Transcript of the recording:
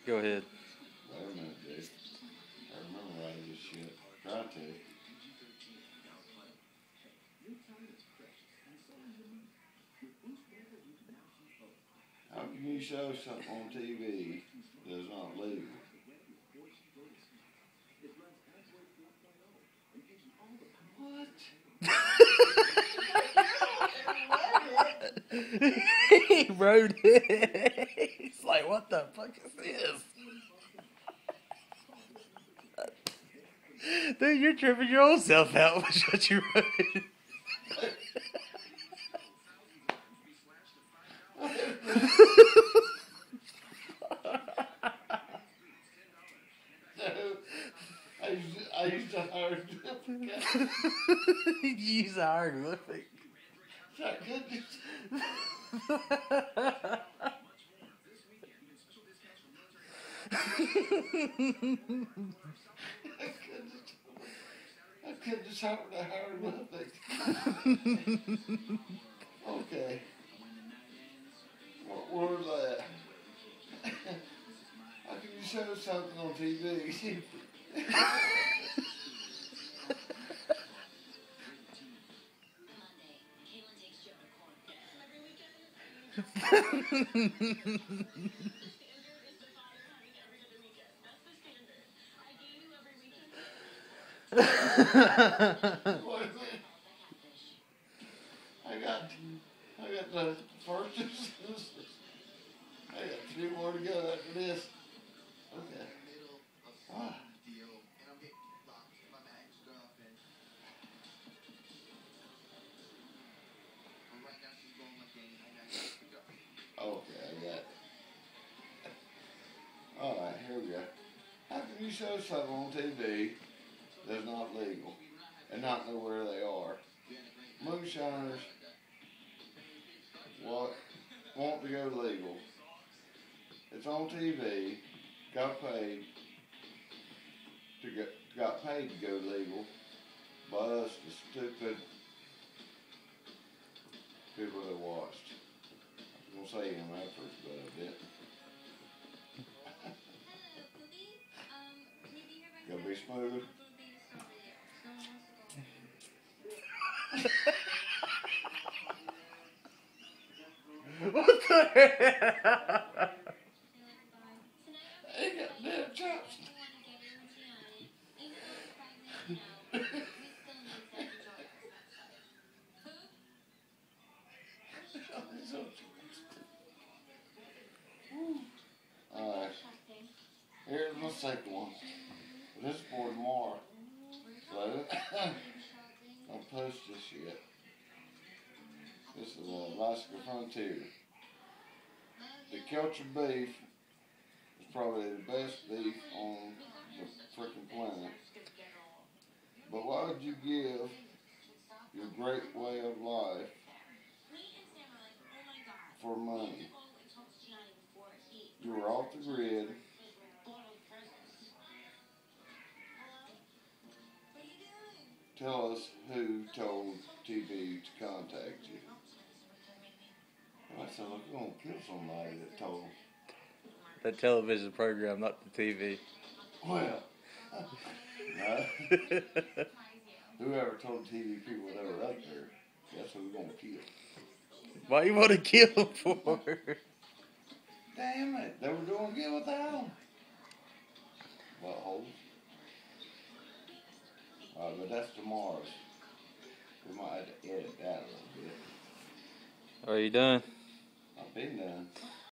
Go ahead. Wait a minute, dude. I remember all this shit. Try to. How can you show something on TV that's not legal? He wrote it. He's like, what the fuck is this? Dude, you're tripping your own self out with what you wrote. I used to hieroglyphic. You use a hieroglyphic. Thank goodness. I couldn't decipher the hieroglyphic. Okay. What word that? How can you show something on TV? I got the first. I got 3 more to go after this. Okay. Ah. Okay, I got it. Alright, here we go. How can you show something on TV that's not legal and not know where they are? Moonshiners want to go legal. It's on TV, got paid to go legal by us, the stupid people that watched. I was gonna say MFers, but I didn't. Gotta be smooth. What the hell? I ain't got damn chops. Alright. Here's my second one. This is for tomorrow. So I'll post this yet. This is Alaska Frontier. The Kelcher beef is probably the best beef on the freaking planet. But why would you give your great way of life for money? You were off the grid. Tell us who told TV to contact you. I said, look, we're going to kill somebody that told them. That television program, not the TV. Well, no. Whoever told TV people that were out there, that's who we're going to kill. Why you want to kill them for? Damn it, they were doing good without them. Buttholes. Alright, but that's tomorrow's. We might have to edit that a little bit. Are you done? I've been done.